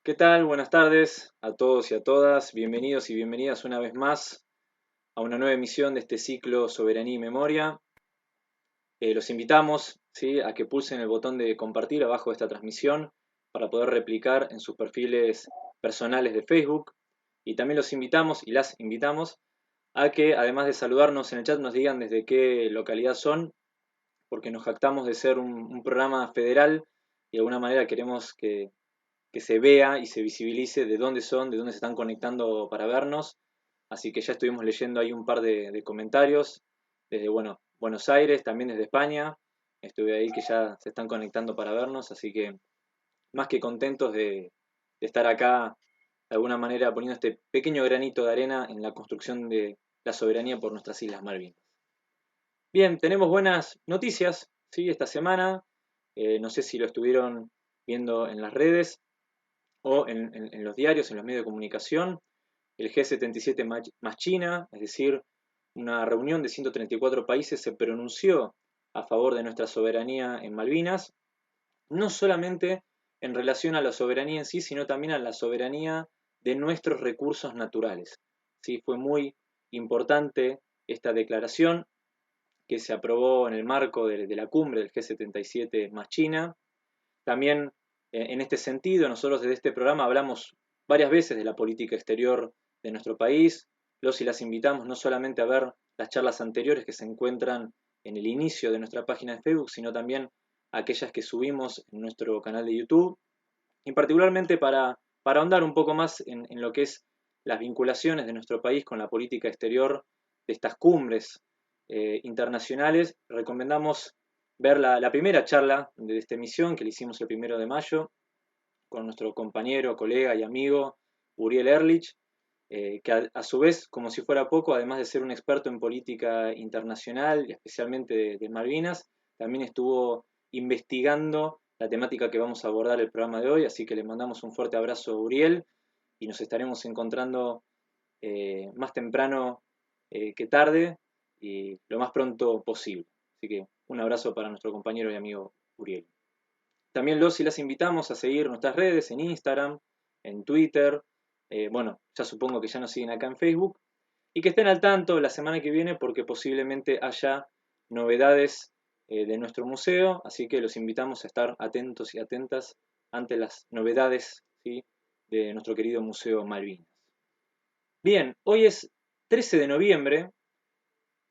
¿Qué tal? Buenas tardes a todos y a todas. Bienvenidos y bienvenidas una vez más a una nueva emisión de este ciclo Soberanía y Memoria. Los invitamos, ¿sí?, a que pulsen el botón de compartir abajo de esta transmisión para poder replicar en sus perfiles personales de Facebook. Y también los invitamos y las invitamos a que, además de saludarnos en el chat, nos digan desde qué localidad son, porque nos jactamos de ser un programa federal y de alguna manera queremos que se vea y se visibilice de dónde son, de dónde se están conectando para vernos. Así que ya estuvimos leyendo ahí un par de comentarios desde Buenos Aires, también desde España. Estuve ahí que ya se están conectando para vernos, así que más que contentos de estar acá de alguna manera poniendo este pequeño granito de arena en la construcción de la soberanía por nuestras Islas Malvinas. Bien, tenemos buenas noticias, ¿sí?, esta semana. No sé si lo estuvieron viendo en las redes o en los diarios, en los medios de comunicación. El G77 más China, es decir, una reunión de 134 países, se pronunció a favor de nuestra soberanía en Malvinas, no solamente en relación a la soberanía en sí, sino también a la soberanía de nuestros recursos naturales. Sí, fue muy importante esta declaración que se aprobó en el marco de la cumbre del G77 más China. También en este sentido, nosotros desde este programa hablamos varias veces de la política exterior de nuestro país. Los y las invitamos no solamente a ver las charlas anteriores que se encuentran en el inicio de nuestra página de Facebook, sino también aquellas que subimos en nuestro canal de YouTube, y particularmente para ahondar un poco más en lo que es las vinculaciones de nuestro país con la política exterior de estas cumbres internacionales. Recomendamos ver la primera charla de esta emisión que le hicimos el 1 de mayo con nuestro compañero, colega y amigo Uriel Ehrlich, que a su vez, como si fuera poco, además de ser un experto en política internacional y especialmente de Malvinas, también estuvo investigando la temática que vamos a abordar el programa de hoy, así que le mandamos un fuerte abrazo a Uriel y nos estaremos encontrando más temprano que tarde y lo más pronto posible. Así que un abrazo para nuestro compañero y amigo Uriel. También los y las invitamos a seguir nuestras redes en Instagram, en Twitter, ya supongo que ya nos siguen acá en Facebook, y que estén al tanto la semana que viene porque posiblemente haya novedades de nuestro museo, así que los invitamos a estar atentos y atentas ante las novedades, ¿sí?, de nuestro querido Museo Malvinas. Bien, hoy es 13 de noviembre,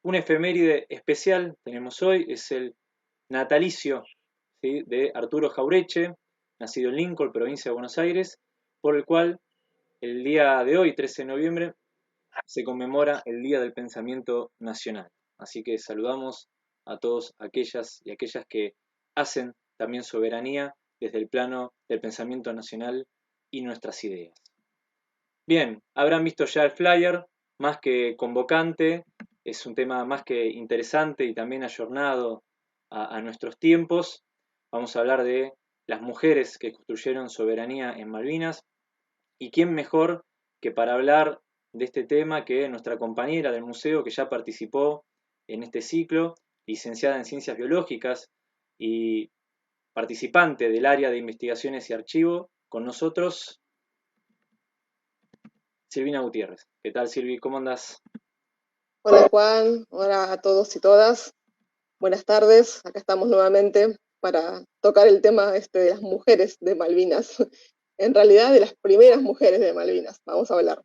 una efeméride especial tenemos hoy, es el natalicio, ¿sí?, de Arturo Jaureche, nacido en Lincoln, provincia de Buenos Aires, por el cual el día de hoy, 13 de noviembre, se conmemora el Día del Pensamiento Nacional. Así que saludamos a todos aquellas y aquellas que hacen también soberanía desde el plano del pensamiento nacional y nuestras ideas. Bien, habrán visto ya el flyer, más que convocante, es un tema más que interesante y también ayornado a nuestros tiempos. Vamos a hablar de las mujeres que construyeron soberanía en Malvinas, y quién mejor que para hablar de este tema que nuestra compañera del museo que ya participó en este ciclo, licenciada en Ciencias Biológicas y participante del área de investigaciones y archivo, con nosotros, Silvina Gutiérrez. ¿Qué tal, Silvi? ¿Cómo andás? Hola Juan, hola a todos y todas. Buenas tardes, acá estamos nuevamente para tocar el tema de las mujeres de Malvinas. En realidad de las primeras mujeres de Malvinas, vamos a hablar.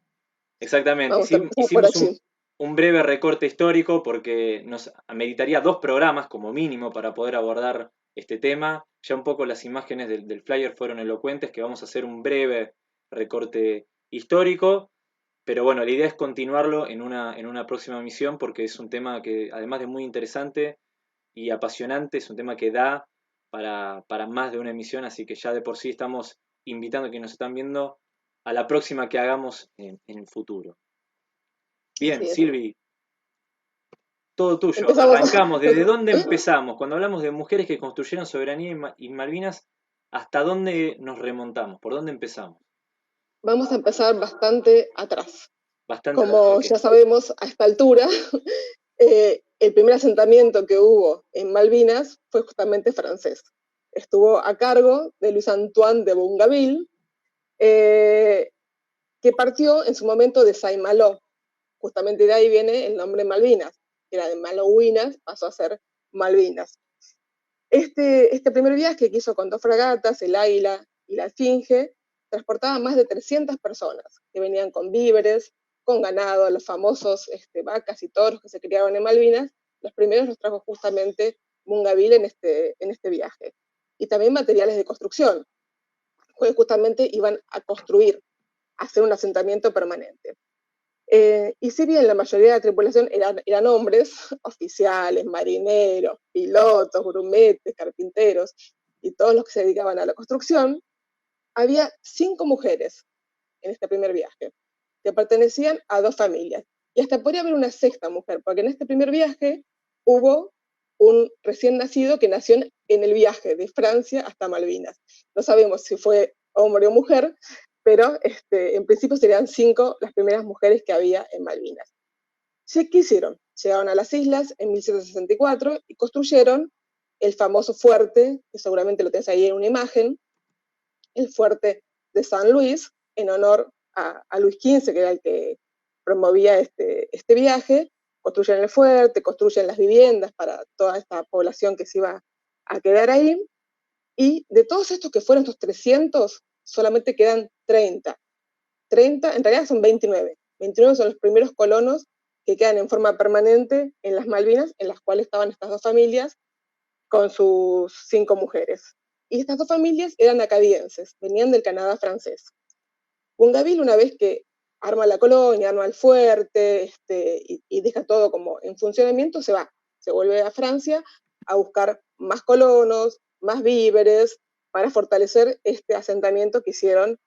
Exactamente, Vamos a empezar por hicimos allí. un breve recorte histórico porque nos ameritaría 2 programas como mínimo para poder abordar este tema. Ya un poco las imágenes del flyer fueron elocuentes, que vamos a hacer un breve recorte histórico, pero bueno, la idea es continuarlo en una próxima misión porque es un tema que, además de muy interesante y apasionante, es un tema que da para más de una emisión, así que ya de por sí estamos invitando a quienes nos están viendo a la próxima que hagamos en el futuro. Bien, Así es. Silvi, todo tuyo. Empezamos. Arrancamos. ¿Desde dónde empezamos? Cuando hablamos de mujeres que construyeron soberanía y Malvinas, ¿hasta dónde nos remontamos? ¿Por dónde empezamos? Vamos a empezar bastante atrás. Bastante atrás, Como ok. ya sabemos, a esta altura, el primer asentamiento que hubo en Malvinas fue justamente francés. Estuvo a cargo de Luis Antoine de Bougainville, que partió en su momento de Saint-Malo. Justamente de ahí viene el nombre Malvinas, que era de Malvinas, pasó a ser Malvinas. Este primer viaje que hizo con 2 fragatas, el Águila y la Esfinge, transportaba más de 300 personas que venían con víveres, con ganado, los famosos vacas y toros que se criaron en Malvinas. Los primeros los trajo justamente Bougainville en este viaje. Y también materiales de construcción, pues justamente iban a construir, a hacer un asentamiento permanente. Y si bien la mayoría de la tripulación eran hombres, oficiales, marineros, pilotos, grumetes, carpinteros y todos los que se dedicaban a la construcción, había 5 mujeres en este primer viaje, que pertenecían a 2 familias. Y hasta podría haber una sexta mujer, porque en este primer viaje hubo un recién nacido que nació en el viaje de Francia hasta Malvinas. No sabemos si fue hombre o mujer, pero en principio serían 5 las primeras mujeres que había en Malvinas. ¿Qué hicieron? Llegaron a las islas en 1764 y construyeron el famoso fuerte, que seguramente lo tenés ahí en una imagen, el fuerte de San Luis, en honor a Luis XV, que era el que promovía este viaje. Construyen el fuerte, construyen las viviendas para toda esta población que se iba a quedar ahí. Y de todos estos que fueron estos 300, solamente quedan 30. 30, en realidad son 29. 29 son los primeros colonos que quedan en forma permanente en las Malvinas, en las cuales estaban estas 2 familias con sus 5 mujeres. Y estas 2 familias eran acadienses, venían del Canadá francés. Bougainville, una vez que arma la colonia, arma el fuerte y deja todo como en funcionamiento, se vuelve a Francia a buscar más colonos, más víveres, para fortalecer este asentamiento que hicieron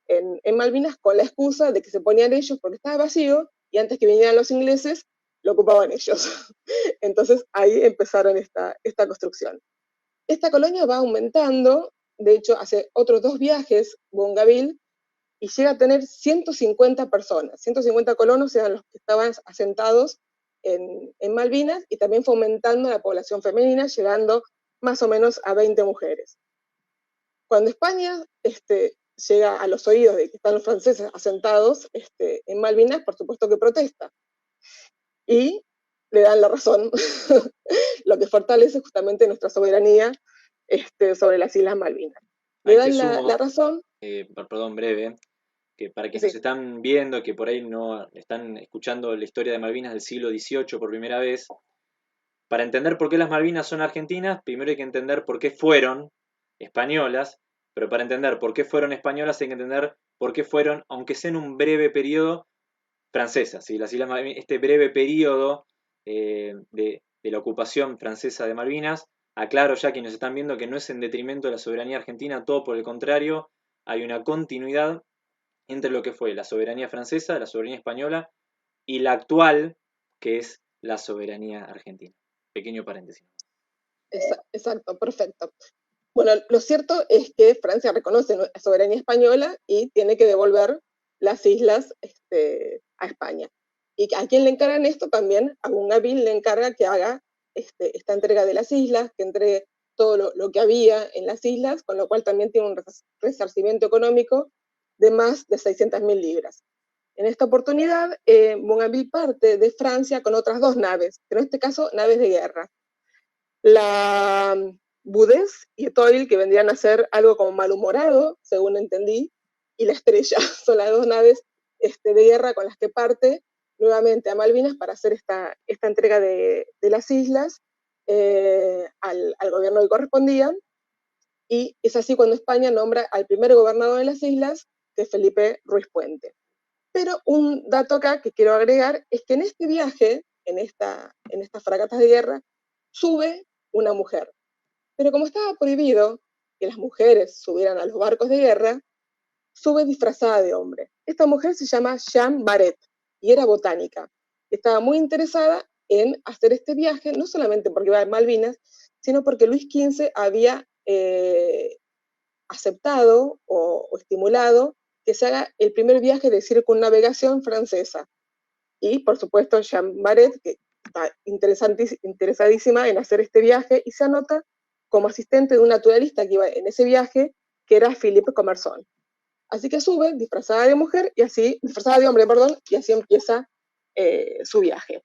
en Malvinas, con la excusa de que se ponían ellos porque estaba vacío y antes que vinieran los ingleses lo ocupaban ellos. Entonces ahí empezaron esta construcción. Esta colonia va aumentando, de hecho hace otros 2 viajes Bougainville y llega a tener 150 personas. 150 colonos eran los que estaban asentados en Malvinas, y también fue aumentando la población femenina, llegando más o menos a 20 mujeres. Cuando España llega a los oídos de que están los franceses asentados en Malvinas, por supuesto que protesta. Y le dan la razón, lo que fortalece justamente nuestra soberanía sobre las Islas Malvinas. Le dan la razón. Perdón, breve, que para quienes nos están viendo, que por ahí no están escuchando la historia de Malvinas del siglo XVIII por primera vez, para entender por qué las Malvinas son argentinas, primero hay que entender por qué fueron españolas, pero para entender por qué fueron españolas hay que entender por qué fueron, aunque sea en un breve periodo, francesas. ¿Sí? Las Islas Malvinas, este breve periodo de la ocupación francesa de Malvinas, aclaro ya que nos están viendo que no es en detrimento de la soberanía argentina, todo por el contrario, hay una continuidad entre lo que fue la soberanía francesa, la soberanía española y la que es la soberanía argentina. Pequeño paréntesis. Exacto, perfecto. Bueno, lo cierto es que Francia reconoce la soberanía española y tiene que devolver las islas a España. ¿Y a quién le encargan esto? También a Bougainville le encarga que haga esta entrega de las islas, que entregue todo lo que había en las islas, con lo cual también tiene un resarcimiento económico de más de 600.000 libras. En esta oportunidad, Bougainville parte de Francia con otras 2 naves, pero en este caso naves de guerra. La Budés y Etoile, que vendrían a ser algo como malhumorado, según entendí, y la Estrella, son las 2 naves de guerra con las que parte nuevamente a Malvinas para hacer esta entrega de las islas al gobierno que correspondía. Y es así cuando España nombra al primer gobernador de las islas, que es Felipe Ruiz Puente. Pero un dato acá que quiero agregar es que en este viaje, en estas fragatas de guerra, sube una mujer. Pero como estaba prohibido que las mujeres subieran a los barcos de guerra, sube disfrazada de hombre. Esta mujer se llama Jeanne Barret y era botánica. Estaba muy interesada en hacer este viaje, no solamente porque iba a Malvinas, sino porque Luis XV había aceptado o estimulado que se haga el primer viaje de circunnavegación francesa. Y, por supuesto, Jeanne Barret, que está interesadísima en hacer este viaje, y se anota como asistente de un naturalista que iba en ese viaje, que era Philippe Commerson. Así que sube disfrazada de mujer y así, disfrazada de hombre, perdón, y así empieza su viaje.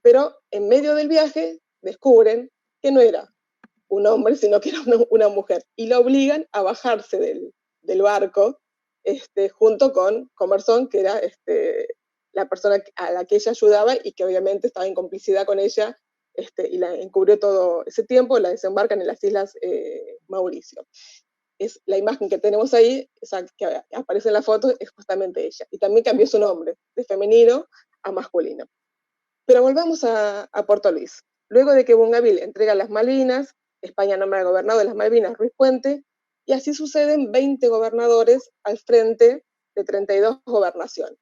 Pero en medio del viaje descubren que no era un hombre, sino que era una mujer, y la obligan a bajarse del barco junto con Commerson, que era la persona a la que ella ayudaba y que obviamente estaba en complicidad con ella, y la encubrió todo ese tiempo. La desembarcan en las Islas Mauricio. Es la imagen que tenemos ahí, esa que aparece en la foto, es justamente ella. Y también cambió su nombre, de femenino a masculino. Pero volvamos a Puerto Luis. Luego de que Bougainville entrega las Malvinas, España nombra al gobernador de las Malvinas, Ruiz Puente, y así suceden 20 gobernadores al frente de 32 gobernaciones.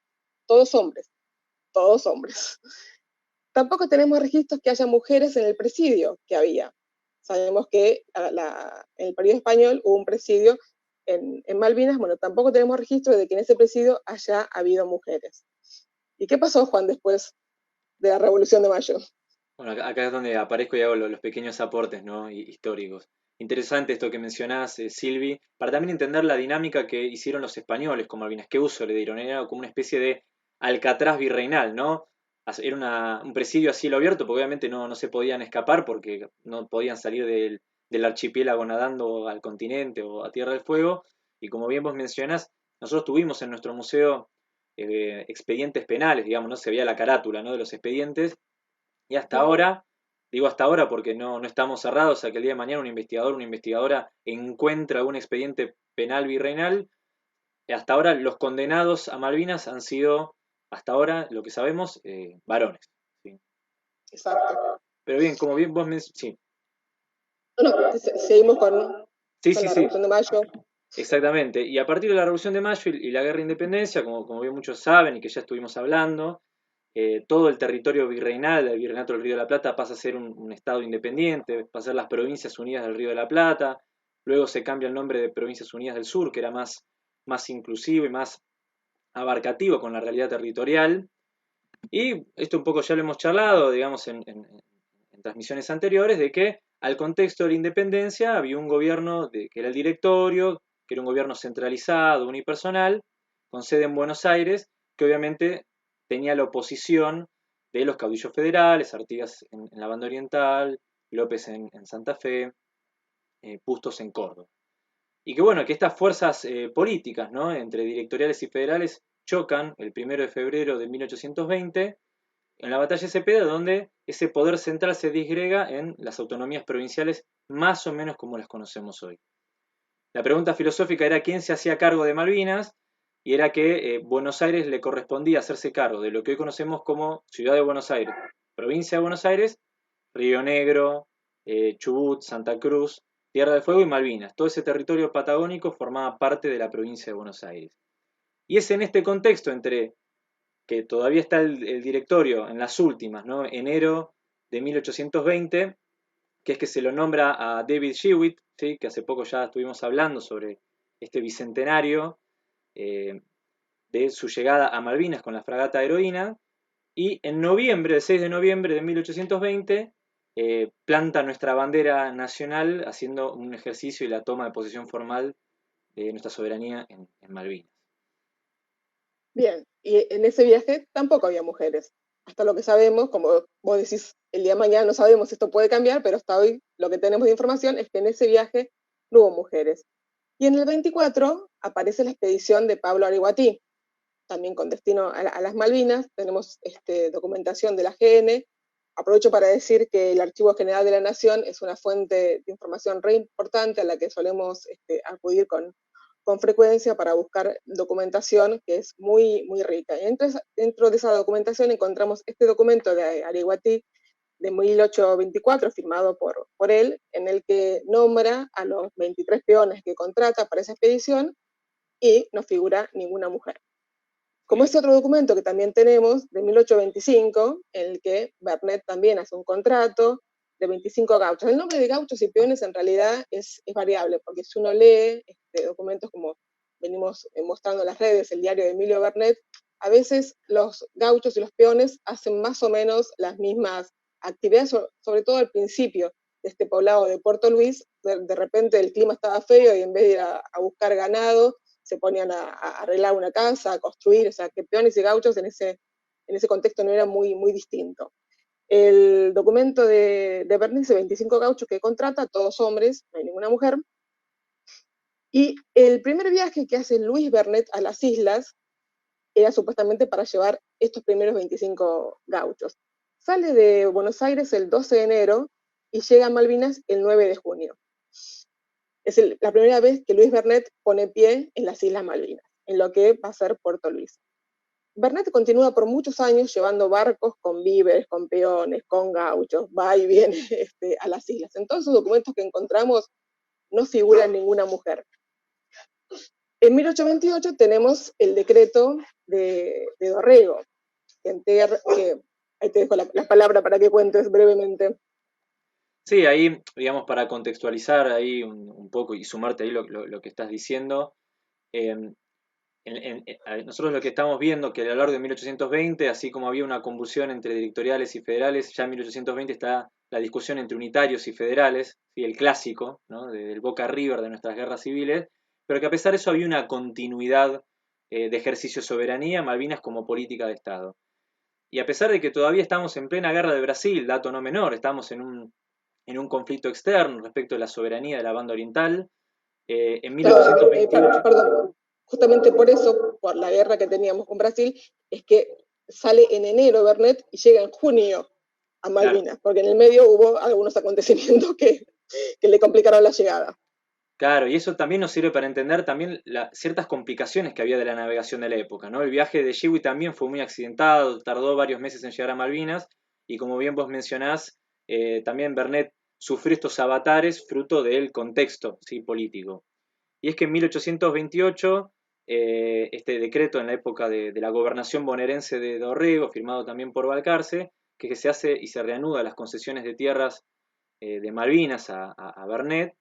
Todos hombres, todos hombres. Tampoco tenemos registros que haya mujeres en el presidio que había. Sabemos que en el periodo español hubo un presidio en Malvinas. Bueno, tampoco tenemos registro de que en ese presidio haya habido mujeres. ¿Y qué pasó, Juan, después de la Revolución de Mayo? Bueno, acá es donde aparezco y hago los pequeños aportes, ¿no? Históricos. Interesante esto que mencionás, Silvi, para también entender la dinámica que hicieron los españoles con Malvinas. ¿Qué uso le dieron? Era como una especie de alcatraz virreinal, ¿no? Era un presidio a cielo abierto, porque obviamente no se podían escapar porque no podían salir del archipiélago nadando al continente o a Tierra del Fuego. Y como bien vos mencionás, nosotros tuvimos en nuestro museo expedientes penales, digamos, ¿no? Se veía la carátula, ¿no? De los expedientes. Y hasta ahora, digo hasta ahora porque no estamos cerrados a que el día de mañana un investigador, una investigadora encuentra un expediente penal virreinal. Hasta ahora los condenados a Malvinas han sido, hasta ahora, lo que sabemos, varones. ¿Sí? Exacto. Pero bien, como bien vos sí. No, seguimos con Sí, la sí, sí. Revolución de Mayo. Exactamente. Y a partir de la Revolución de Mayo y la Guerra de Independencia, como bien muchos saben y que ya estuvimos hablando, todo el territorio virreinal del Virreinato del Río de la Plata pasa a ser un estado independiente, pasa a ser las Provincias Unidas del Río de la Plata, luego se cambia el nombre de Provincias Unidas del Sur, que era más inclusivo y más abarcativo con la realidad territorial. Y esto un poco ya lo hemos charlado, digamos, en transmisiones anteriores, de que al contexto de la independencia había un gobierno que era el directorio, que era un gobierno centralizado, unipersonal, con sede en Buenos Aires, que obviamente tenía la oposición de los caudillos federales, Artigas en la banda oriental, López en Santa Fe, Bustos en Córdoba. Y que bueno, que estas fuerzas políticas, ¿no? Entre directoriales y federales chocan el 1 de febrero de 1820 en la batalla de Cepeda, donde ese poder central se disgrega en las autonomías provinciales más o menos como las conocemos hoy. La pregunta filosófica era quién se hacía cargo de Malvinas, y era que Buenos Aires le correspondía hacerse cargo de lo que hoy conocemos como Ciudad de Buenos Aires, Provincia de Buenos Aires, Río Negro, Chubut, Santa Cruz, Tierra del Fuego y Malvinas. Todo ese territorio patagónico formaba parte de la provincia de Buenos Aires. Y es en este contexto entre que todavía está el directorio en las últimas, ¿no? Enero de 1820, que es que se lo nombra a David Shewitt, ¿sí? Que hace poco ya estuvimos hablando sobre este bicentenario de su llegada a Malvinas con la fragata Heroína, y en noviembre, el 6 de noviembre de 1820, planta nuestra bandera nacional haciendo un ejercicio y la toma de posesión formal de nuestra soberanía en Malvinas. Bien, y en ese viaje tampoco había mujeres. Hasta lo que sabemos, como vos decís, el día de mañana no sabemos si esto puede cambiar, pero hasta hoy lo que tenemos de información es que en ese viaje no hubo mujeres. Y en el 24 aparece la expedición de Pablo Ariguatí, también con destino a las Malvinas. Tenemos documentación de la GN. Aprovecho para decir que el Archivo General de la Nación es una fuente de información re importante a la que solemos acudir con frecuencia para buscar documentación que es muy, muy rica. Y dentro de esa documentación encontramos este documento de Ariguatí de 1824, firmado por él, en el que nombra a los 23 peones que contrata para esa expedición y no figura ninguna mujer. Como ese otro documento que también tenemos, de 1825, en el que Bernet también hace un contrato de 25 gauchos. El nombre de gauchos y peones en realidad es variable, porque si uno lee documentos como venimos mostrando en las redes, el diario de Emilio Bernet, a veces los gauchos y los peones hacen más o menos las mismas actividades, sobre todo al principio de este poblado de Puerto Luis, de repente el clima estaba feo y en vez de ir a buscar ganado, se ponían a arreglar una casa, a construir, o sea, que peones y gauchos en ese contexto no era muy, muy distinto. El documento de Bernet dice 25 gauchos que contrata, todos hombres, no hay ninguna mujer. Y el primer viaje que hace Luis Bernet a las islas era supuestamente para llevar estos primeros 25 gauchos. Sale de Buenos Aires el 12 de enero y llega a Malvinas el 9 de junio. Es la primera vez que Luis Bernet pone pie en las Islas Malvinas, en lo que va a ser Puerto Luis. Bernet continúa por muchos años llevando barcos con víveres, con peones, con gauchos, va y viene a las islas. En todos esos documentos que encontramos no figura ninguna mujer. En 1828 tenemos el decreto de Dorrego, que ahí te dejo la palabra para que cuentes brevemente. Sí, ahí, digamos, para contextualizar ahí un poco y sumarte ahí lo que estás diciendo, eh, nosotros lo que estamos viendo que a lo largo de 1820, así como había una convulsión entre dictatoriales y federales, ya en 1820 está la discusión entre unitarios y federales, ¿sí? El clásico, ¿no? Del Boca River de nuestras guerras civiles, pero que a pesar de eso había una continuidad de ejercicio de soberanía, Malvinas como política de Estado. Y a pesar de que todavía estamos en plena guerra de Brasil, dato no menor, estamos en un conflicto externo respecto de la soberanía de la banda oriental, en 1828... Perdón, justamente por eso, por la guerra que teníamos con Brasil, es que sale en enero Bernet y llega en junio a Malvinas, claro, porque en el medio hubo algunos acontecimientos que le complicaron la llegada. Claro, y eso también nos sirve para entender también ciertas complicaciones que había de la navegación de la época, ¿no? El viaje de Shiwi también fue muy accidentado, tardó varios meses en llegar a Malvinas, y como bien vos mencionás, también Bernet sufrió estos avatares fruto del contexto, ¿sí? Político. Y es que en 1828, este decreto en la época de la gobernación bonaerense de Dorrego, firmado también por Balcarce, que se hace y se reanuda las concesiones de tierras de Malvinas a Bernet,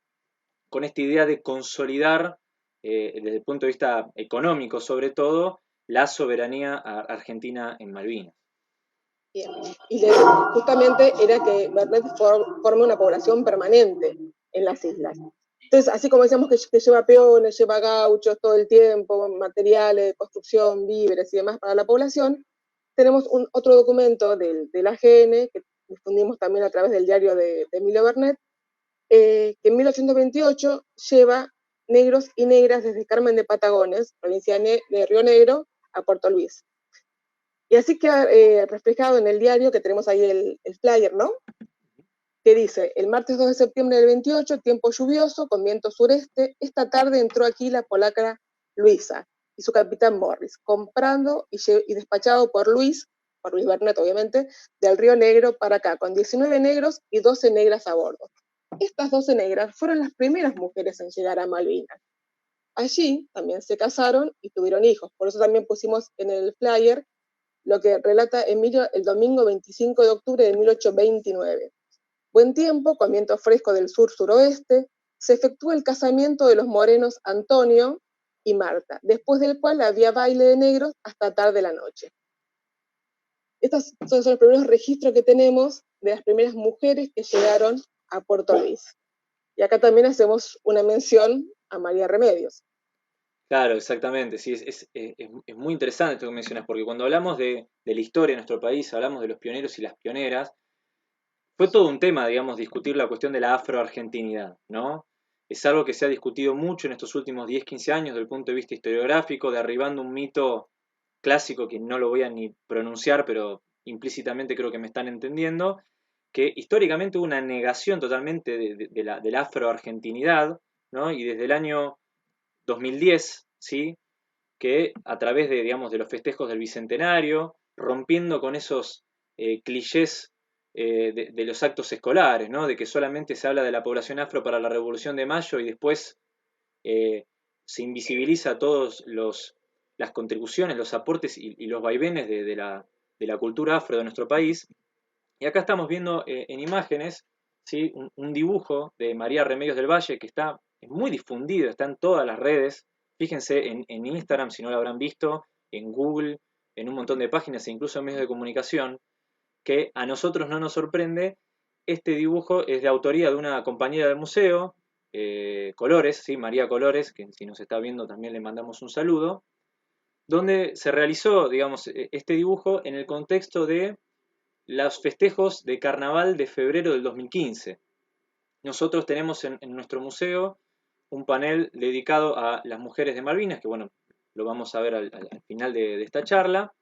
con esta idea de consolidar, desde el punto de vista económico sobre todo, la soberanía argentina en Malvinas. Bien. Y justamente era que Bernet forme una población permanente en las islas. Entonces, así como decíamos que lleva peones, lleva gauchos todo el tiempo, materiales, construcción, víveres y demás para la población, tenemos otro documento del AGN, que difundimos también a través del diario de Emilio Bernet, que en 1828 lleva negros y negras desde Carmen de Patagones, provincia de Río Negro, a Puerto Luis. Y así queda reflejado en el diario, que tenemos ahí el flyer, ¿no? Que dice, el martes 2 de septiembre del 28, tiempo lluvioso, con viento sureste, esta tarde entró aquí la polaca Luisa y su capitán Morris, comprando y despachado por Luis Bernet, obviamente, del Río Negro para acá, con 19 negros y 12 negras a bordo. Estas 12 negras fueron las primeras mujeres en llegar a Malvinas. Allí también se casaron y tuvieron hijos, por eso también pusimos en el flyer lo que relata Emilio el domingo 25 de octubre de 1829. Buen tiempo, con viento fresco del sur-suroeste, se efectúa el casamiento de los morenos Antonio y Marta, después del cual había baile de negros hasta tarde de la noche. Estos son los primeros registros que tenemos de las primeras mujeres que llegaron a Puerto Luis. Y acá también hacemos una mención a María Remedios. Claro, exactamente, sí, es muy interesante esto que mencionas, porque cuando hablamos de la historia de nuestro país, hablamos de los pioneros y las pioneras, fue todo un tema, digamos, discutir la cuestión de la afroargentinidad, ¿no? Es algo que se ha discutido mucho en estos últimos 10, 15 años desde el punto de vista historiográfico, derribando un mito clásico que no lo voy a ni pronunciar, pero implícitamente creo que me están entendiendo, que históricamente hubo una negación totalmente de la afroargentinidad, ¿no? Y desde el año 2010, ¿sí? Que a través de, digamos, de los festejos del Bicentenario, rompiendo con esos clichés de los actos escolares, ¿no? De que solamente se habla de la población afro para la Revolución de Mayo y después se invisibiliza todos las contribuciones, los aportes y los vaivenes de la cultura afro de nuestro país. Y acá estamos viendo en imágenes, ¿sí? Un dibujo de María Remedios del Valle que está muy difundido, está en todas las redes. Fíjense en Instagram, si no lo habrán visto, en Google, en un montón de páginas e incluso en medios de comunicación, que a nosotros no nos sorprende. Este dibujo es de autoría de una compañera del museo, Colores, ¿sí? María Colores, que si nos está viendo también le mandamos un saludo, donde se realizó, digamos, este dibujo en el contexto de los festejos de carnaval de febrero del 2015. Nosotros tenemos en nuestro museo un panel dedicado a las mujeres de Malvinas, que bueno, lo vamos a ver al final de esta charla.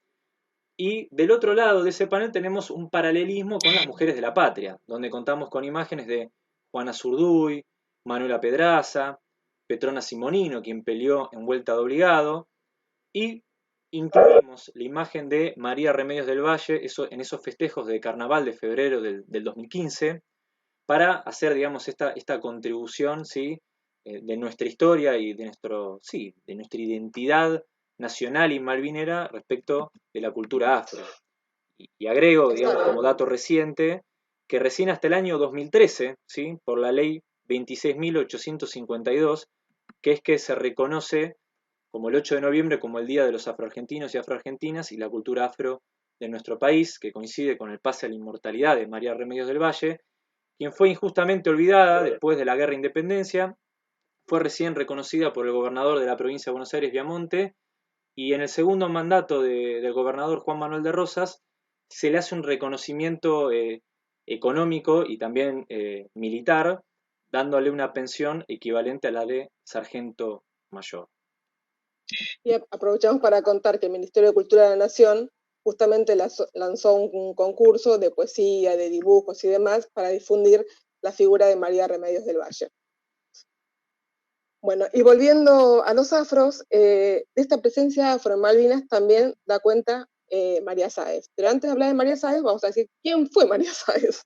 Y del otro lado de ese panel tenemos un paralelismo con las mujeres de la patria, donde contamos con imágenes de Juana Zurduy, Manuela Pedraza, Petrona Simonino, quien peleó en Vuelta de Obligado, y incluimos la imagen de María Remedios del Valle en esos festejos de carnaval de febrero del 2015, para hacer, digamos, esta contribución, ¿sí? De nuestra historia y sí, de nuestra identidad nacional y malvinera respecto de la cultura afro. Y agrego, digamos, como dato reciente, que recién hasta el año 2013, ¿sí? Por la ley 26.852, que es que se reconoce como el 8 de noviembre como el Día de los Afroargentinos y Afroargentinas y la cultura afro de nuestro país, que coincide con el pase a la inmortalidad de María Remedios del Valle, quien fue injustamente olvidada después de la Guerra de Independencia, fue recién reconocida por el gobernador de la provincia de Buenos Aires, Viamonte, y en el segundo mandato del gobernador Juan Manuel de Rosas se le hace un reconocimiento económico y también militar, dándole una pensión equivalente a la de sargento mayor. Y aprovechamos para contar que el Ministerio de Cultura de la Nación justamente lanzó un concurso de poesía, de dibujos y demás para difundir la figura de María Remedios del Valle. Bueno, y volviendo a los afros, de esta presencia afro en Malvinas también da cuenta María Sáez. Pero antes de hablar de María Sáez, vamos a decir, ¿quién fue María Sáez?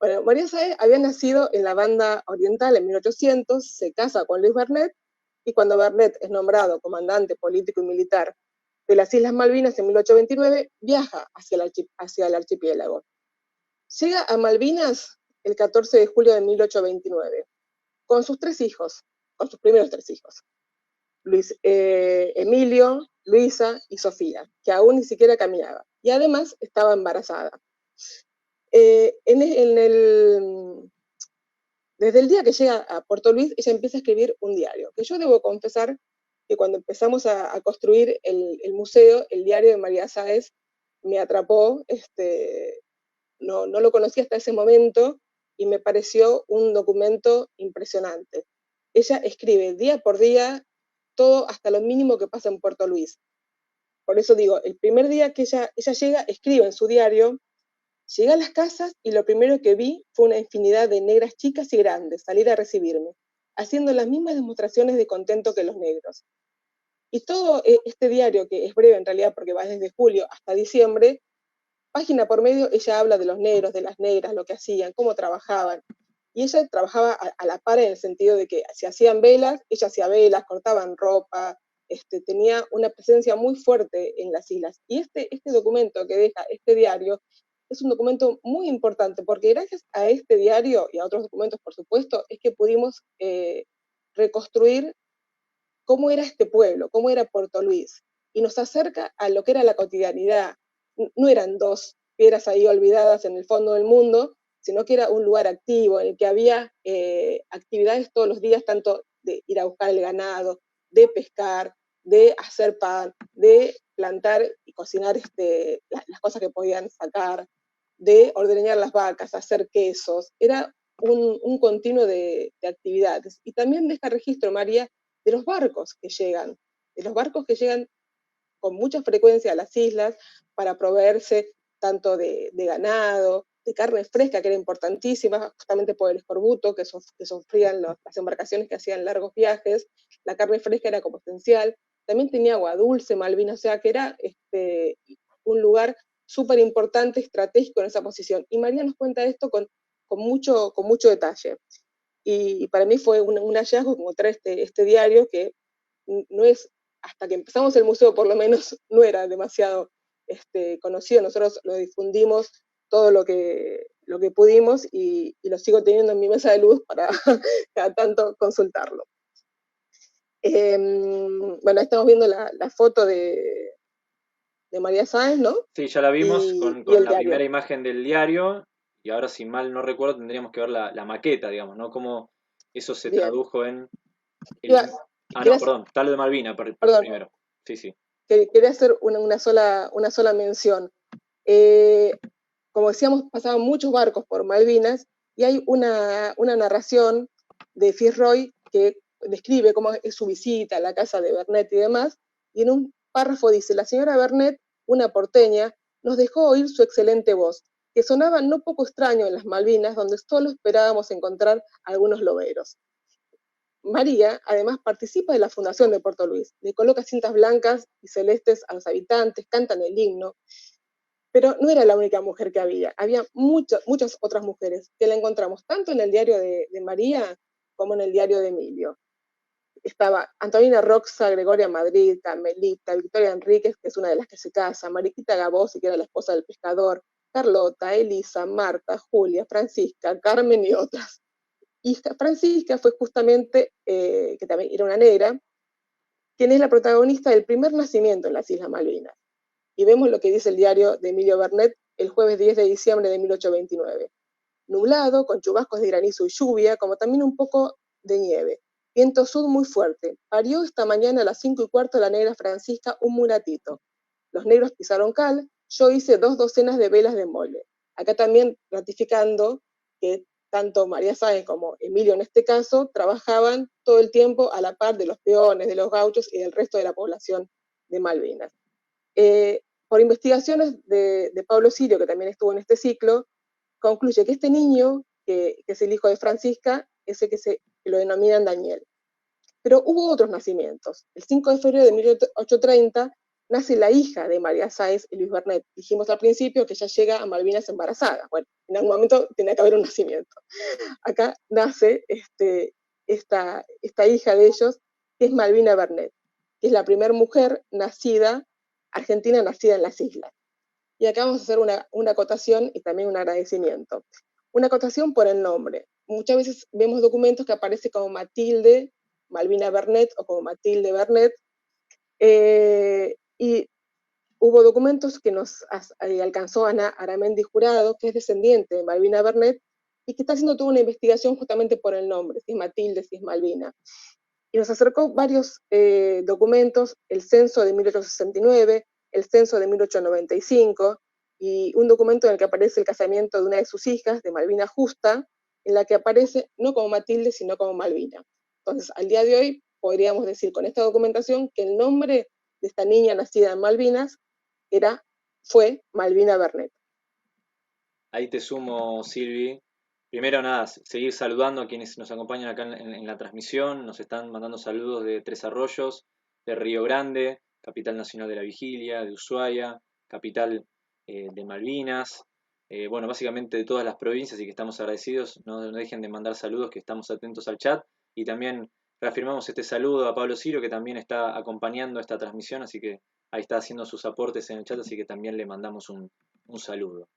Bueno, María Sáez había nacido en la Banda Oriental en 1800, se casa con Luis Bernet, y cuando Bernet es nombrado comandante político y militar de las Islas Malvinas en 1829, viaja hacia el archipiélago. Llega a Malvinas el 14 de julio de 1829, con sus primeros tres hijos, Emilio, Luisa y Sofía, que aún ni siquiera caminaba, y además estaba embarazada. Desde el día que llega a Puerto Luis, ella empieza a escribir un diario, que yo debo confesar que cuando empezamos a construir el museo, el diario de María Sáez me atrapó, no lo conocí hasta ese momento y me pareció un documento impresionante. Ella escribe día por día todo hasta lo mínimo que pasa en Puerto Luis. Por eso digo, el primer día que ella llega, escribe en su diario: llegué a las casas y lo primero que vi fue una infinidad de negras chicas y grandes salir a recibirme, haciendo las mismas demostraciones de contento que los negros. Y todo este diario, que es breve en realidad porque va desde julio hasta diciembre, página por medio, ella habla de los negros, de las negras, lo que hacían, cómo trabajaban. Y ella trabajaba a la par en el sentido de que si hacían velas, ella hacía velas, cortaban ropa, tenía una presencia muy fuerte en las islas. Y este documento que deja este diario es un documento muy importante, porque gracias a este diario y a otros documentos, por supuesto, es que pudimos reconstruir cómo era este pueblo, cómo era Puerto Luis, y nos acerca a lo que era la cotidianidad. No eran dos piedras ahí olvidadas en el fondo del mundo, sino que era un lugar activo en el que había actividades todos los días, tanto de ir a buscar el ganado, de pescar, de hacer pan, de plantar y cocinar las cosas que podían sacar, de ordeñar las vacas, hacer quesos. Era un continuo de actividades. Y también deja registro, María, de los barcos que llegan, con mucha frecuencia a las islas para proveerse tanto de ganado, de carne fresca, que era importantísima, justamente por el escorbuto que sufrían las embarcaciones que hacían largos viajes. La carne fresca era como esencial. También tenía agua dulce Malvinas, o sea que era un lugar súper importante, estratégico en esa posición. Y María nos cuenta esto con mucho detalle. Y para mí fue un hallazgo encontrar este diario, que no es, hasta que empezamos el museo por lo menos, no era demasiado conocido. Nosotros lo difundimos todo lo que pudimos y lo sigo teniendo en mi mesa de luz para cada tanto consultarlo. Bueno, estamos viendo la foto de María Sáenz, ¿no? Sí, ya la vimos con la primera imagen del diario, y ahora si mal no recuerdo tendríamos que ver la maqueta, digamos, ¿no? Cómo eso se Bien. tradujo en Iba- no, quería, perdón, tal de Malvina perdón, primero. Sí, sí. quería hacer una sola mención. Eh, Como decíamos, pasaban muchos barcos por Malvinas y hay una narración de Fitzroy que describe cómo es su visita a la casa de Bernet y demás, y en un párrafo dice: la señora Bernet, una porteña, nos dejó oír su excelente voz, que sonaba no poco extraño en las Malvinas, donde solo esperábamos encontrar algunos loberos. María, además, participa de la fundación de Puerto Luis, le coloca cintas blancas y celestes a los habitantes, cantan el himno, pero no era la única mujer que había muchas otras mujeres que la encontramos tanto en el diario de María como en el diario de Emilio. Estaba Antonina Roxa, Gregoria Madrid, Carmelita, Victoria Enríquez, que es una de las que se casa, Mariquita Gabossi, que era la esposa del pescador, Carlota, Elisa, Marta, Julia, Francisca, Carmen y otras. Y Francisca fue justamente, que también era una negra, quien es la protagonista del primer nacimiento en las Islas Malvinas. Y vemos lo que dice el diario de Emilio Bernet el jueves 10 de diciembre de 1829. Nublado, con chubascos de granizo y lluvia, como también un poco de nieve. Viento sur muy fuerte. Parió esta mañana a las 5:15 la negra Francisca un mulatito. Los negros pisaron cal, yo hice 2 docenas de velas de mole. Acá también ratificando que tanto María Sáenz como Emilio en este caso trabajaban todo el tiempo a la par de los peones, de los gauchos y del resto de la población de Malvinas. Por investigaciones de Pablo Sirio, que también estuvo en este ciclo, concluye que este niño, que es el hijo de Francisca, es el que lo denominan Daniel. Pero hubo otros nacimientos. El 5 de febrero de 1830 nace la hija de María Sáenz y Luis Bernet. Dijimos al principio que ella llega a Malvinas embarazada. Bueno, en algún momento tenía que haber un nacimiento. Acá nace esta hija de ellos, que es Malvina Bernet, que es la primera mujer argentina nacida en las islas. Y acá vamos a hacer una acotación y también un agradecimiento. Una acotación por el nombre. Muchas veces vemos documentos que aparece como Matilde Malvina Bernet o como Matilde Bernet, y hubo documentos que nos alcanzó Ana Aramendi Jurado, que es descendiente de Malvina Bernet, y que está haciendo toda una investigación justamente por el nombre, si es Matilde, si es Malvina. Y nos acercó varios documentos, el censo de 1869, el censo de 1895, y un documento en el que aparece el casamiento de una de sus hijas, de Malvina Justa, en la que aparece no como Matilde, sino como Malvina. Entonces, al día de hoy, podríamos decir con esta documentación que el nombre de esta niña nacida en Malvinas fue Malvina Bernet. Ahí te sumo, Silvi. Primero, nada, seguir saludando a quienes nos acompañan acá en la transmisión. Nos están mandando saludos de Tres Arroyos, de Río Grande, capital nacional de la Vigilia, de Ushuaia, capital de Malvinas. Bueno, básicamente de todas las provincias y que estamos agradecidos. No dejen de mandar saludos, que estamos atentos al chat. Y también reafirmamos este saludo a Pablo Ciro, que también está acompañando esta transmisión, así que ahí está haciendo sus aportes en el chat, así que también le mandamos un saludo.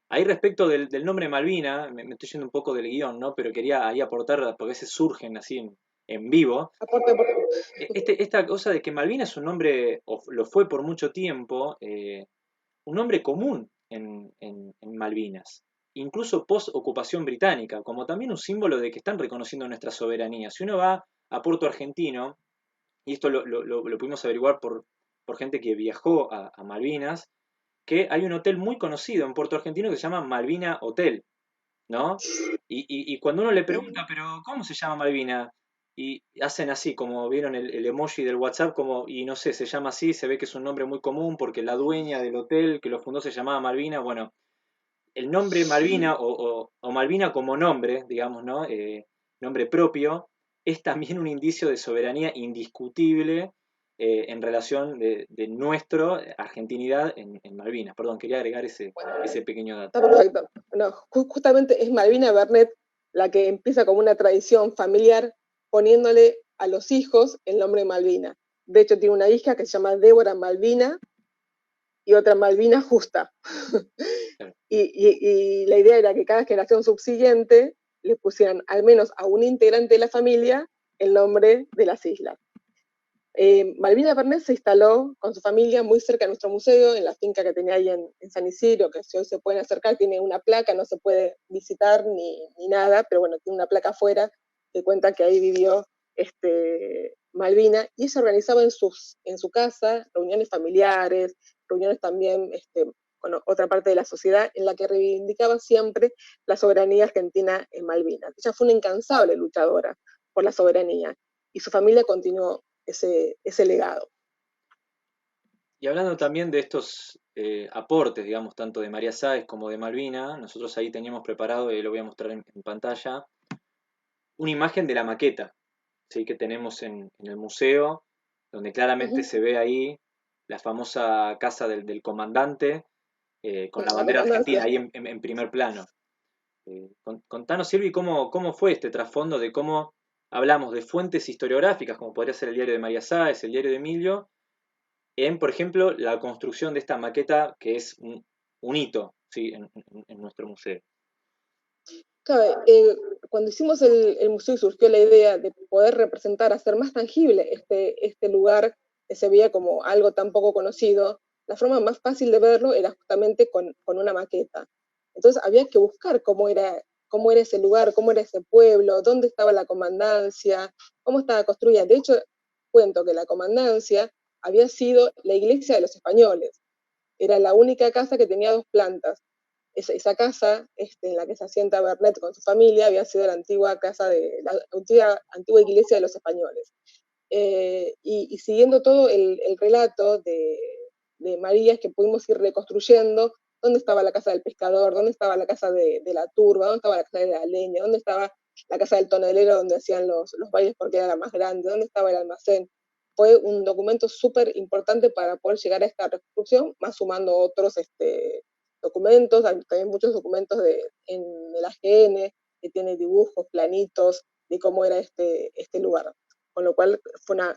Ahí respecto del nombre Malvina, me estoy yendo un poco del guión, ¿no? Pero quería ahí aportar, porque a veces surgen así en vivo. Aporte, aporte. Esta cosa de que Malvina es un nombre, o lo fue por mucho tiempo, un nombre común en Malvinas, incluso post ocupación británica, como también un símbolo de que están reconociendo nuestra soberanía. Si uno va a Puerto Argentino, y esto lo pudimos averiguar por gente que viajó a Malvinas, que hay un hotel muy conocido en Puerto Argentino que se llama Malvina Hotel, ¿no? Y cuando uno le pregunta, pero ¿cómo se llama Malvina? Y hacen así, como vieron el emoji del WhatsApp, como, y no sé, se llama así, se ve que es un nombre muy común porque la dueña del hotel que lo fundó se llamaba Malvina. Bueno, el nombre Malvina o Malvina como nombre, digamos, ¿no? Nombre propio, es también un indicio de soberanía indiscutible en relación de nuestra argentinidad en Malvinas. Perdón, quería agregar ese pequeño dato. Está perfecto. No, justamente es Malvina Bernet la que empieza como una tradición familiar poniéndole a los hijos el nombre Malvina. De hecho, tiene una hija que se llama Débora Malvina y otra Malvina Justa. Claro. Y la idea era que cada generación subsiguiente le pusieran al menos a un integrante de la familia el nombre de las islas. Malvina Bernet se instaló con su familia muy cerca de nuestro museo, en la finca que tenía ahí en San Isidro, que si hoy se pueden acercar, tiene una placa, no se puede visitar ni nada, pero bueno, tiene una placa afuera que cuenta que ahí vivió Malvina, y ella organizaba en su casa reuniones familiares, reuniones también con otra parte de la sociedad, en la que reivindicaba siempre la soberanía argentina en Malvinas. Ella fue una incansable luchadora por la soberanía, y su familia continuó ese legado. Y hablando también de estos aportes, digamos, tanto de María Sáez como de Malvina, nosotros ahí teníamos preparado, y lo voy a mostrar en pantalla, una imagen de la maqueta, ¿sí? Que tenemos en el museo, donde claramente se ve ahí la famosa casa del comandante, con la La bandera argentina comandancia. ahí en primer plano. Contanos, Silvi, cómo fue este trasfondo de cómo hablamos de fuentes historiográficas, como podría ser el diario de María Sáez, el diario de Emilio, en, por ejemplo, la construcción de esta maqueta que es un hito, ¿sí? En nuestro museo. Claro, cuando hicimos el museo surgió la idea de poder representar, hacer más tangible este lugar que se veía como algo tan poco conocido. La forma más fácil de verlo era justamente con una maqueta. Entonces había que buscar cómo era ese lugar, cómo era ese pueblo, dónde estaba la comandancia, cómo estaba construida. De hecho, cuento que la comandancia había sido la iglesia de los españoles. Era la única casa que tenía dos plantas. Esa casa en la que se asienta Bernet con su familia había sido la antigua casa de la antigua iglesia de los españoles. Y siguiendo todo el relato de María, es que pudimos ir reconstruyendo dónde estaba la casa del pescador, dónde estaba la casa de la turba, dónde estaba la casa de la leña, dónde estaba la casa del tonelero donde hacían los bailes porque era la más grande, dónde estaba el almacén. Fue un documento súper importante para poder llegar a esta reconstrucción, más sumando otros documentos, hay también muchos documentos en el AGN, que tiene dibujos, planitos de cómo era este lugar, con lo cual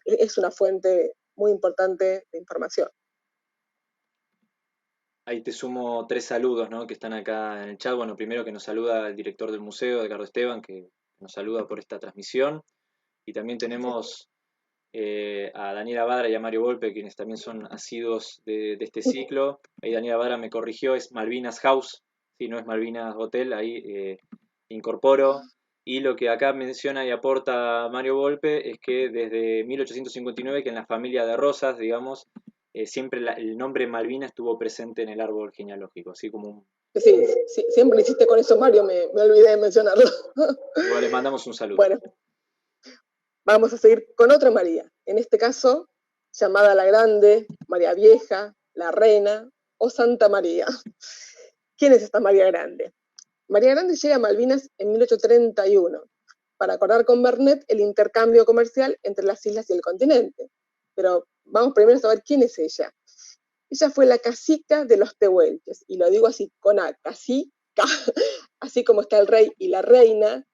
es una fuente muy importante de información. Ahí te sumo 3 saludos, ¿no? Que están acá en el chat. Bueno, primero que nos saluda el director del museo, Edgardo Esteban, que nos saluda por esta transmisión. Y también tenemos a Daniela Badra y a Mario Volpe, quienes también son asiduos de este ciclo. Ahí Daniela Badra me corrigió, es Malvinas House, sí, no es Malvinas Hotel, ahí incorporo. Y lo que acá menciona y aporta Mario Volpe es que desde 1859, que en la familia de Rosas, digamos, siempre el nombre Malvina estuvo presente en el árbol genealógico, así como un... Sí, sí, siempre hiciste con eso, Mario, me olvidé de mencionarlo. Igual les mandamos un saludo. Bueno, vamos a seguir con otra María, en este caso llamada la Grande, María Vieja, la Reina o Santa María. ¿Quién es esta María Grande? María Grande llega a Malvinas en 1831 para acordar con Bernet el intercambio comercial entre las islas y el continente. Pero vamos primero a saber quién es ella. Ella fue la cacica de los tehuelches, y lo digo así con A, cacica, así como está el rey y la reina,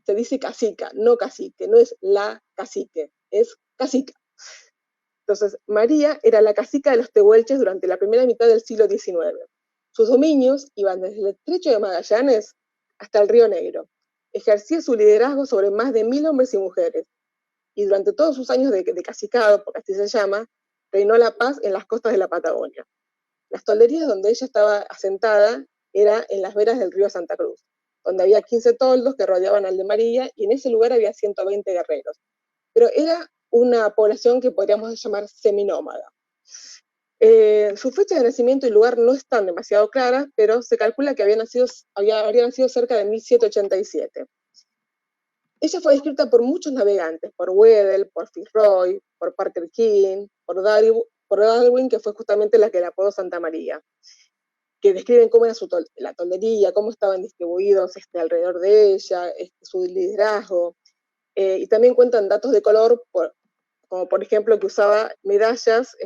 se dice cacica, no cacique, no es la cacique, es cacica. Entonces, María era la cacica de los tehuelches durante la primera mitad del siglo XIX. Sus dominios iban desde el estrecho de Magallanes hasta el Río Negro. Ejercía su liderazgo sobre más de 1000 hombres y mujeres, y durante todos sus años de cacicado, porque así se llama, reinó la paz en las costas de la Patagonia. Las tolderías donde ella estaba asentada era en las veras del río Santa Cruz, donde había 15 toldos que rodeaban al de María, y en ese lugar había 120 guerreros. Pero era una población que podríamos llamar seminómada. Su fecha de nacimiento y lugar no están demasiado claras, pero se calcula que habría nacido cerca de 1787. Ella fue descrita por muchos navegantes, por Weddell, por Fitzroy, por Parker King, por Darwin, que fue justamente la que la apodó Santa María, que describen cómo era la toldería, cómo estaban distribuidos alrededor de ella, su liderazgo, y también cuentan datos de color, como por ejemplo que usaba medallas,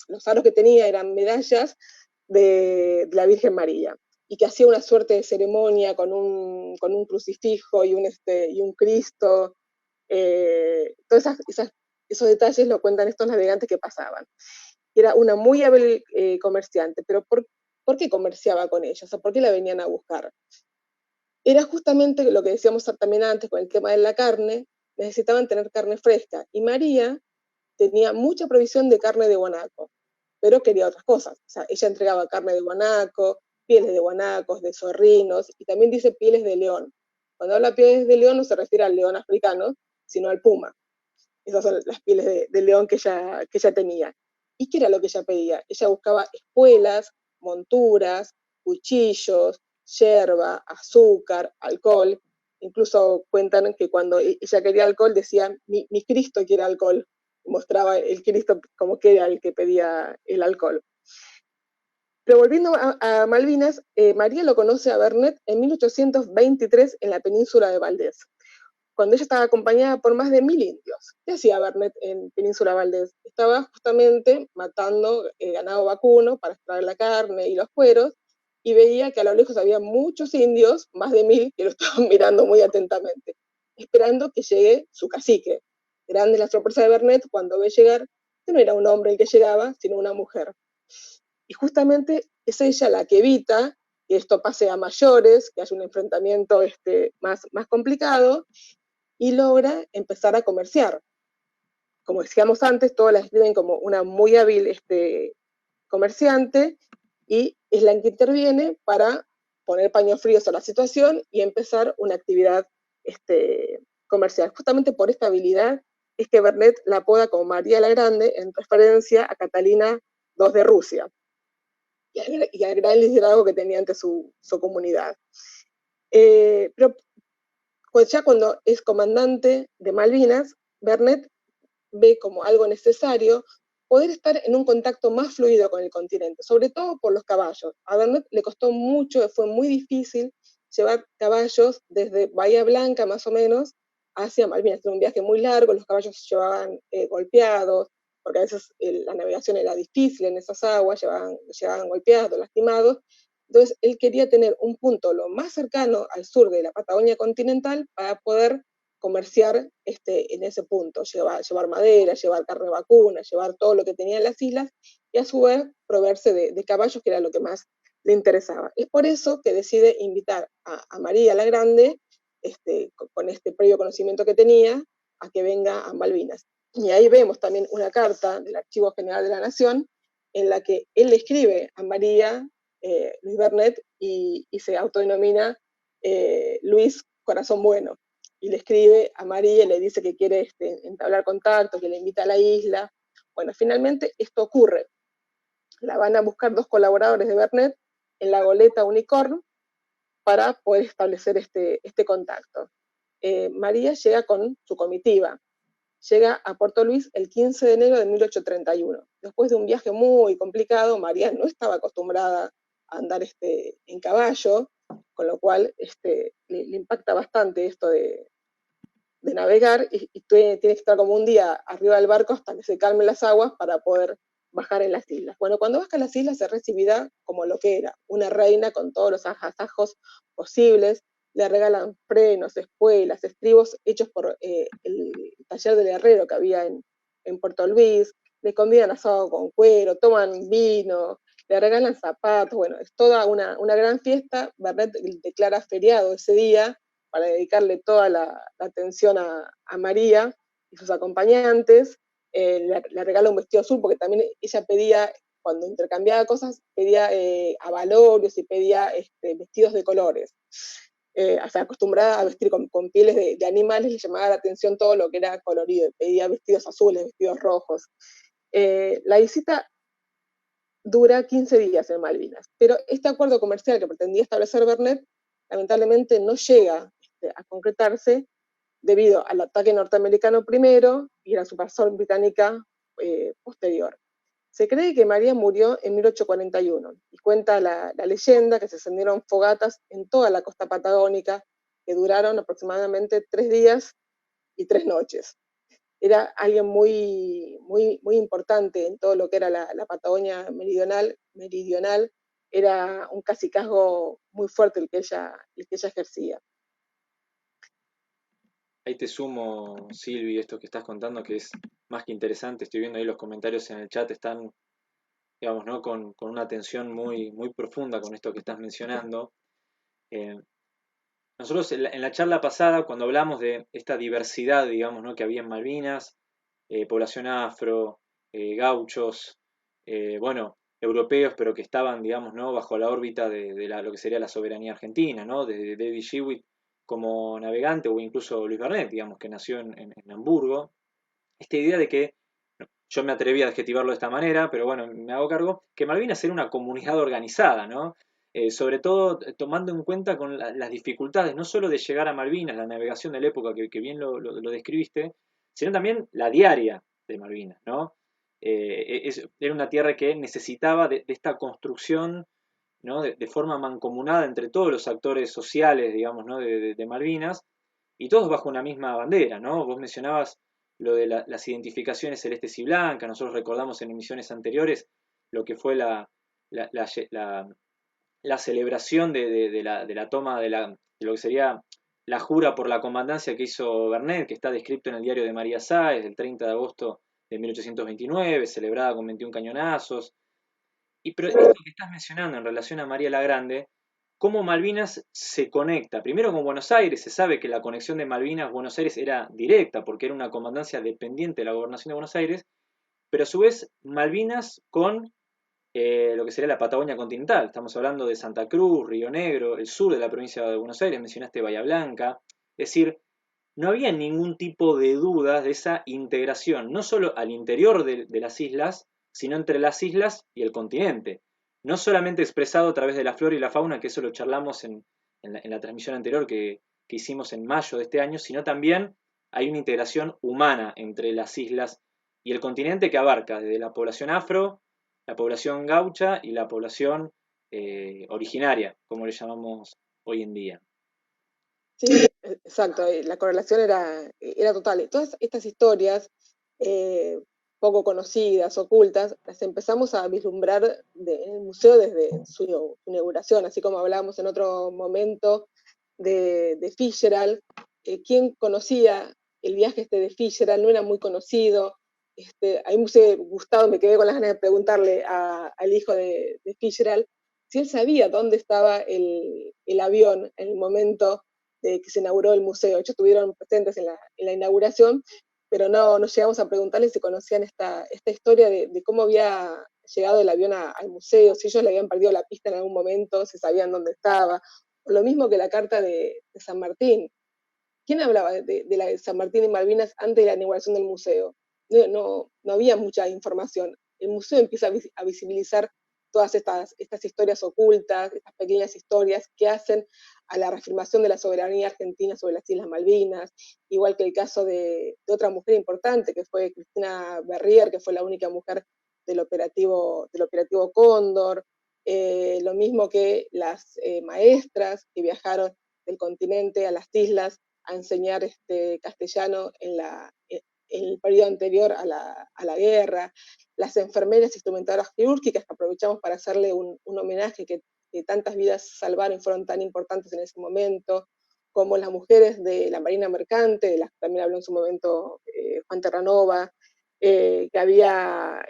los aros que tenía eran medallas de la Virgen María, y que hacía una suerte de ceremonia con un crucifijo y un Cristo. Todos esos detalles lo cuentan estos navegantes que pasaban. Era una muy hábil comerciante, pero ¿por qué comerciaba con ellos? O sea, ¿por qué la venían a buscar? Era justamente lo que decíamos también antes con el tema de la carne, necesitaban tener carne fresca, y María tenía mucha provisión de carne de guanaco, pero quería otras cosas. O sea, ella entregaba carne de guanaco, pieles de guanacos, de zorrinos, y también dice pieles de león, Cuando habla pieles de león no se refiere al león africano, sino al puma. Esas son las pieles de león que ella tenía. ¿Y qué era lo que ella pedía? Ella buscaba espuelas, monturas, cuchillos, yerba, azúcar, alcohol. Incluso cuentan que cuando ella quería alcohol decía, mi Cristo quiere alcohol. Mostraba el Cristo como que era el que pedía el alcohol. Pero volviendo a Malvinas, María lo conoce a Vernet en 1823 en la península de Valdés, cuando ella estaba acompañada por más de 1000 indios. ¿Qué hacía Vernet en Península Valdés? Estaba justamente matando ganado vacuno para extraer la carne y los cueros, y veía que a lo lejos había muchos indios, más de 1000, que lo estaban mirando muy atentamente, esperando que llegue su cacique. Grande la sorpresa de Vernet cuando ve llegar que no era un hombre el que llegaba, sino una mujer. Y justamente es ella la que evita que esto pase a mayores, que haya un enfrentamiento más complicado, y logra empezar a comerciar. Como decíamos antes, todas la describen como una muy hábil comerciante, y es la que interviene para poner paños fríos a la situación y empezar una actividad comercial. Justamente por esta habilidad es que Vernet la apoda como María la Grande en referencia a Catalina II de Rusia y al gran liderazgo que tenía ante su comunidad. Pero pues ya cuando es comandante de Malvinas, Vernet ve como algo necesario poder estar en un contacto más fluido con el continente, sobre todo por los caballos. A Vernet le costó mucho, fue muy difícil llevar caballos desde Bahía Blanca más o menos hacia Malvinas. Era un viaje muy largo, los caballos se llevaban golpeados, porque a veces la navegación era difícil en esas aguas, llegaban golpeados, lastimados. Entonces él quería tener un punto lo más cercano al sur de la Patagonia continental para poder comerciar en ese punto, llevar madera, llevar carne vacuna, llevar todo lo que tenía en las islas, y a su vez proveerse de caballos, que era lo que más le interesaba. Es por eso que decide invitar a María la Grande, con este previo conocimiento que tenía, a que venga a Malvinas. Y ahí vemos también una carta del Archivo General de la Nación, en la que él le escribe a María, Luis Vernet, y se autodenomina Luis Corazón Bueno, y le escribe a María y le dice que quiere entablar contacto, que le invita a la isla. Bueno, finalmente esto ocurre. La van a buscar 2 colaboradores de Vernet en la goleta Unicorn para poder establecer este contacto. María llega con su comitiva. Llega a Puerto Luis el 15 de enero de 1831. Después de un viaje muy complicado, María no estaba acostumbrada a andar en caballo, con lo cual le impacta bastante esto de navegar, y tiene que estar como un día arriba del barco hasta que se calmen las aguas para poder bajar en las islas. Bueno, cuando baja a las islas es recibida como lo que era, una reina con todos los agasajos posibles. Le regalan frenos, espuelas, estribos hechos por el taller del herrero que había en Puerto Luis. Le convidan asado con cuero, toman vino, le regalan zapatos. Bueno, es toda una gran fiesta. Vernet declara feriado ese día para dedicarle toda la atención a María y sus acompañantes. Le regala un vestido azul, porque también ella pedía, cuando intercambiaba cosas, pedía avalorios y pedía vestidos de colores. O sea, acostumbrada a vestir con pieles de animales, le llamaba la atención todo lo que era colorido, pedía vestidos azules, vestidos rojos. La visita dura 15 días en Malvinas, pero este acuerdo comercial que pretendía establecer Vernet lamentablemente no llega a concretarse debido al ataque norteamericano primero y la subversión británica posterior. Se cree que María murió en 1841 y cuenta la leyenda que se encendieron fogatas en toda la costa patagónica que duraron aproximadamente 3 días y 3 noches. Era alguien muy importante en todo lo que era la Patagonia meridional. Era un cacicazgo muy fuerte el que ella ejercía. Ahí te sumo, Silvi, esto que estás contando, que es más que interesante. Estoy viendo ahí los comentarios en el chat, están, digamos, ¿no? con una atención muy profunda con esto que estás mencionando. Eh, Nosotros en la charla pasada, cuando hablamos de esta diversidad, digamos, ¿no? que había en Malvinas, población afro, gauchos, bueno, europeos, pero que estaban, digamos, ¿no? bajo la órbita de lo que sería la soberanía argentina, ¿no? De David Shewitt como navegante, o incluso Luis Bernet, digamos, que nació en Hamburgo. Esta idea de que, yo me atreví a adjetivarlo de esta manera, pero bueno, me hago cargo, que Malvinas era una comunidad organizada, ¿no? Sobre todo tomando en cuenta con las dificultades, no solo de llegar a Malvinas, la navegación de la época que bien lo describiste, sino también la diaria de Malvinas, ¿no? Era una tierra que necesitaba de esta construcción, ¿no? De forma mancomunada entre todos los actores sociales, digamos, ¿no? de Malvinas, y todos bajo una misma bandera, ¿no? Vos mencionabas lo de las identificaciones celestes y blancas, nosotros recordamos en emisiones anteriores lo que fue la, la- la- la celebración de la toma de lo que sería la jura por la comandancia que hizo Bernet, que está descrito en el diario de María Sáez, del 30 de agosto de 1829, celebrada con 21 cañonazos. Pero esto que estás mencionando en relación a María la Grande, cómo Malvinas se conecta. Primero con Buenos Aires, se sabe que la conexión de Malvinas-Buenos Aires era directa, porque era una comandancia dependiente de la gobernación de Buenos Aires, pero a su vez Malvinas con lo que sería la Patagonia continental. Estamos hablando de Santa Cruz, Río Negro, el sur de la provincia de Buenos Aires, mencionaste Bahía Blanca. Es decir, no había ningún tipo de dudas de esa integración, no solo al interior de las islas, sino entre las islas y el continente. No solamente expresado a través de la flora y la fauna, que eso lo charlamos en la transmisión anterior que hicimos en mayo de este año, sino también hay una integración humana entre las islas y el continente que abarca desde la población afro, la población gaucha y la población originaria, como le llamamos hoy en día. Sí, exacto, la correlación era total. Y todas estas historias eh, poco conocidas, ocultas, las empezamos a vislumbrar en el museo desde su inauguración, así como hablábamos en otro momento de Fitzgerald. ¿Quién conocía el viaje de Fitzgerald? No era muy conocido. A mí me hubiese gustado, me quedé con las ganas de preguntarle al hijo de Fitzgerald si él sabía dónde estaba el avión en el momento de que se inauguró el museo. Ellos estuvieron presentes en la inauguración, pero no llegamos a preguntarles si conocían esta historia de cómo había llegado el avión al museo, si ellos le habían perdido la pista en algún momento, si sabían dónde estaba. O lo mismo que la carta de San Martín. ¿Quién hablaba de la de San Martín y Malvinas antes de la inauguración del museo? No había mucha información. El museo empieza a visibilizar todas estas historias ocultas, estas pequeñas historias que hacen a la reafirmación de la soberanía argentina sobre las Islas Malvinas, igual que el caso de otra mujer importante, que fue Cristina Berrier, que fue la única mujer del operativo Cóndor, lo mismo que las maestras que viajaron del continente a las islas a enseñar castellano en el periodo anterior a la guerra, las enfermeras instrumentadoras quirúrgicas que aprovechamos para hacerle un homenaje que tantas vidas salvaron y fueron tan importantes en ese momento, como las mujeres de la Marina Mercante, de las que también habló en su momento Juan Terranova, que había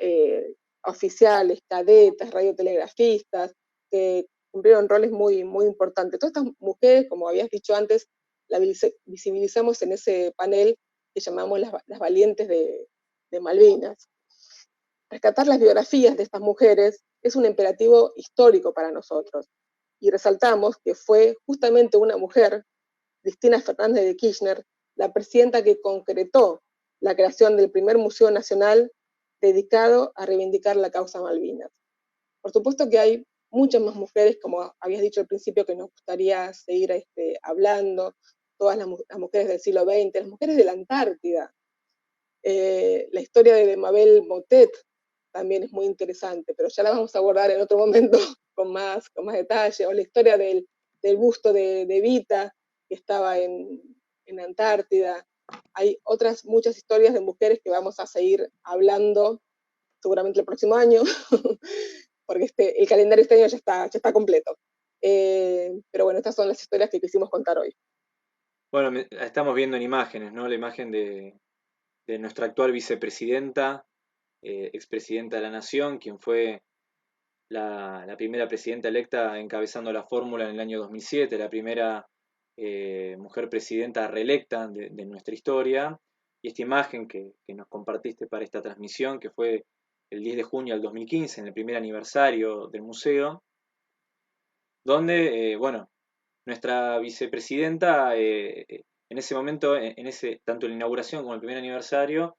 oficiales, cadetes, radiotelegrafistas, que cumplieron roles muy importantes. Todas estas mujeres, como habías dicho antes, la visibilizamos en ese panel que llamamos las valientes de Malvinas. Rescatar las biografías de estas mujeres es un imperativo histórico para nosotros y resaltamos que fue justamente una mujer, Cristina Fernández de Kirchner, la presidenta que concretó la creación del primer Museo Nacional dedicado a reivindicar la causa Malvinas. Por supuesto que hay muchas más mujeres, como habías dicho al principio, que nos gustaría seguir hablando, todas las mujeres del siglo XX, las mujeres de la Antártida. La historia de Mabel Motet también es muy interesante, pero ya la vamos a abordar en otro momento con más detalle, o la historia del busto de Vita, que estaba en Antártida. Hay otras muchas historias de mujeres que vamos a seguir hablando seguramente el próximo año, porque el calendario este año ya está completo. Pero bueno, estas son las historias que quisimos contar hoy. Bueno, estamos viendo en imágenes, ¿no? La imagen de nuestra actual vicepresidenta, expresidenta de la Nación, quien fue la primera presidenta electa encabezando la fórmula en el año 2007, la primera mujer presidenta reelecta de nuestra historia. Y esta imagen que nos compartiste para esta transmisión, que fue el 10 de junio del 2015, en el primer aniversario del museo, donde, bueno, nuestra vicepresidenta, en ese momento, tanto en la inauguración como en el primer aniversario,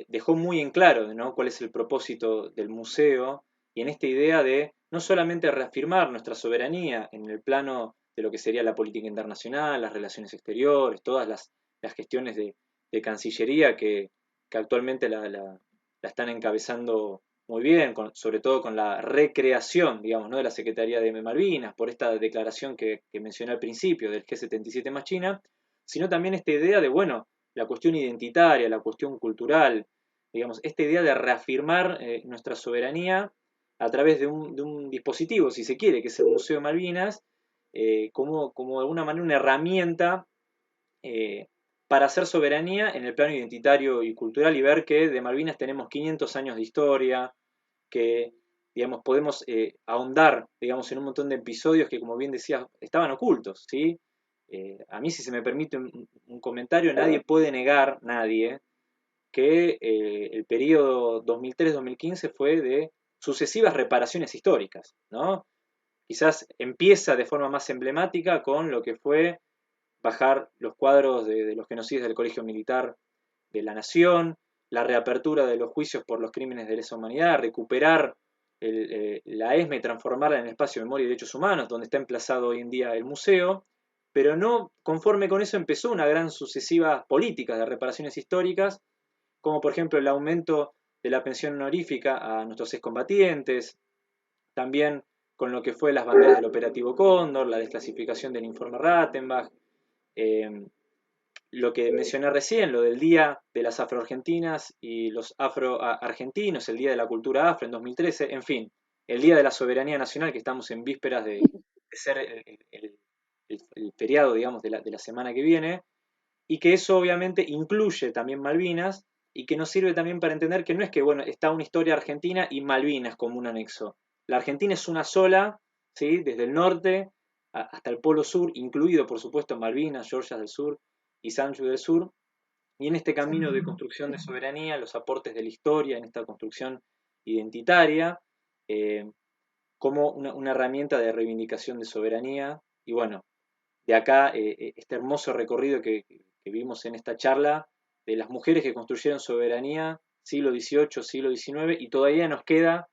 dejó muy en claro, ¿no?, cuál es el propósito del museo y en esta idea de no solamente reafirmar nuestra soberanía en el plano de lo que sería la política internacional, las relaciones exteriores, todas las gestiones de Cancillería que actualmente la están encabezando muy bien, sobre todo con la recreación, digamos, ¿no?, de la Secretaría de Malvinas, por esta declaración que mencioné al principio del G77 más China, sino también esta idea de, bueno, la cuestión identitaria, la cuestión cultural, digamos, esta idea de reafirmar nuestra soberanía a través de un dispositivo, si se quiere, que es el Museo de Malvinas, como de alguna manera una herramienta eh, para hacer soberanía en el plano identitario y cultural y ver que de Malvinas tenemos 500 años de historia, que digamos, podemos ahondar, digamos, en un montón de episodios que, como bien decía, estaban ocultos, ¿sí? A mí, si se me permite un comentario, nadie puede negar, nadie, que el periodo 2003-2015 fue de sucesivas reparaciones históricas, ¿no? Quizás empieza de forma más emblemática con lo que fue bajar los cuadros de los genocidios del Colegio Militar de la Nación, la reapertura de los juicios por los crímenes de lesa humanidad, recuperar la ESME y transformarla en el espacio de memoria y derechos humanos, donde está emplazado hoy en día el museo, pero no conforme con eso empezó una gran sucesiva política de reparaciones históricas, como por ejemplo el aumento de la pensión honorífica a nuestros excombatientes, también con lo que fue las banderas del operativo Cóndor, la desclasificación del informe Rattenbach, eh, lo que mencioné recién, lo del Día de las Afroargentinas y los Afroargentinos, el Día de la Cultura Afro en 2013, en fin, el Día de la Soberanía Nacional, que estamos en vísperas de ser el feriado, digamos, de la semana que viene, y que eso obviamente incluye también Malvinas, y que nos sirve también para entender que no es que, bueno, está una historia argentina y Malvinas como un anexo. La Argentina es una sola, ¿sí?, desde el norte hasta el polo sur, incluido por supuesto Malvinas, Georgias del Sur y Sancho del Sur, y en este camino de construcción de soberanía, los aportes de la historia, en esta construcción identitaria, eh, como una herramienta de reivindicación de soberanía, y bueno, de acá este hermoso recorrido que vimos en esta charla de las mujeres que construyeron soberanía, siglo XVIII, siglo XIX, y todavía nos queda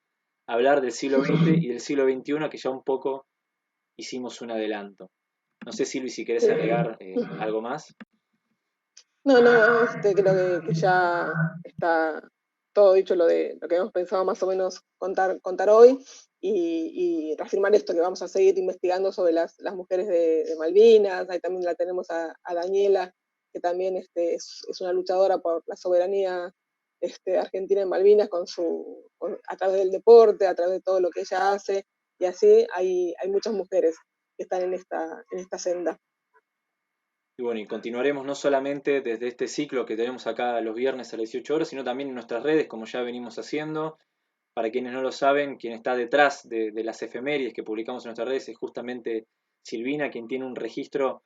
hablar del siglo XX y del siglo XXI, que ya un poco hicimos un adelanto. No sé, Silvi, si querés agregar algo más. No, no, creo que ya está todo dicho lo que hemos pensado más o menos contar hoy y reafirmar esto, que vamos a seguir investigando sobre las mujeres de Malvinas. Ahí también la tenemos a Daniela, que también es una luchadora por la soberanía argentina en Malvinas a través del deporte, a través de todo lo que ella hace, y así hay muchas mujeres que están en esta senda. Y bueno, y continuaremos no solamente desde este ciclo que tenemos acá los viernes a las 18 horas, sino también en nuestras redes, como ya venimos haciendo. Para quienes no lo saben, quien está detrás de las efemérides que publicamos en nuestras redes es justamente Silvina, quien tiene un registro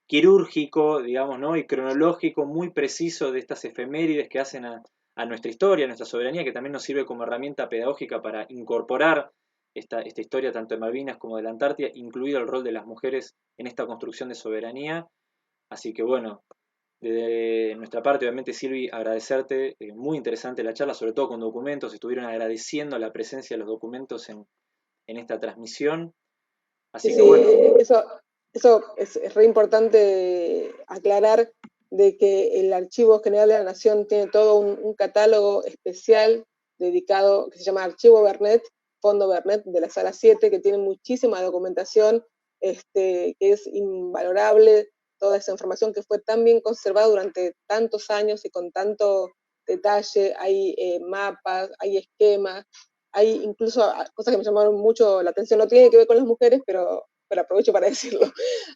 quirúrgico, digamos, ¿no?, y cronológico muy preciso de estas efemérides que hacen a nuestra historia, a nuestra soberanía, que también nos sirve como herramienta pedagógica para incorporar esta historia tanto de Malvinas como de la Antártida, incluido el rol de las mujeres en esta construcción de soberanía. Así que bueno, de nuestra parte, obviamente, Silvi, agradecerte, muy interesante la charla, sobre todo con documentos, estuvieron agradeciendo la presencia de los documentos en esta transmisión. Sí, Así que sí, bueno, eso es re importante aclarar de que el Archivo General de la Nación tiene todo un catálogo especial dedicado, que se llama Archivo Bernet, Fondo Bernet de la Sala 7, que tiene muchísima documentación, que es invalorable, toda esa información que fue tan bien conservada durante tantos años y con tanto detalle. Hay mapas, hay esquemas, hay incluso cosas que me llamaron mucho la atención, no tiene que ver con las mujeres, pero aprovecho para decirlo.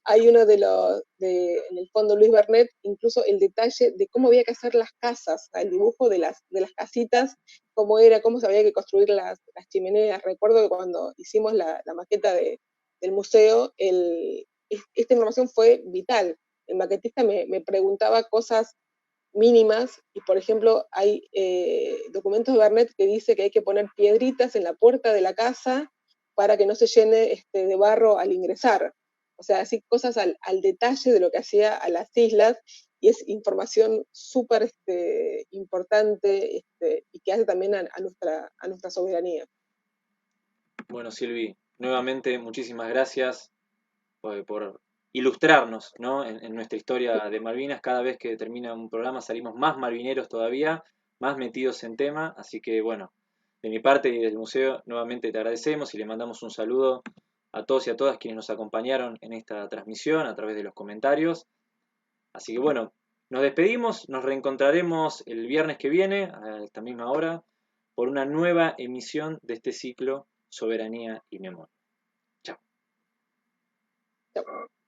Hay uno en el fondo Luis Bernet, incluso el detalle de cómo había que hacer las casas, el dibujo de las casitas, cómo era, cómo se había que construir las chimeneas. Recuerdo que cuando hicimos la maqueta del museo, esta información fue vital. El maquetista me preguntaba cosas mínimas, y por ejemplo hay documentos de Bernet que dice que hay que poner piedritas en la puerta de la casa para que no se llene de barro al ingresar. O sea, así cosas al detalle de lo que hacía a las islas, y es información súper importante y que hace también a nuestra soberanía. Bueno, Silvi, nuevamente muchísimas gracias por ilustrarnos, ¿no? en nuestra historia de Malvinas. Cada vez que termina un programa salimos más malvineros todavía, más metidos en tema. Así que bueno, de mi parte y del museo nuevamente te agradecemos y le mandamos un saludo a todos y a todas quienes nos acompañaron en esta transmisión a través de los comentarios. Así que bueno, nos despedimos, nos reencontraremos el viernes que viene a esta misma hora por una nueva emisión de este ciclo Soberanía y Memoria. Chao. Chao.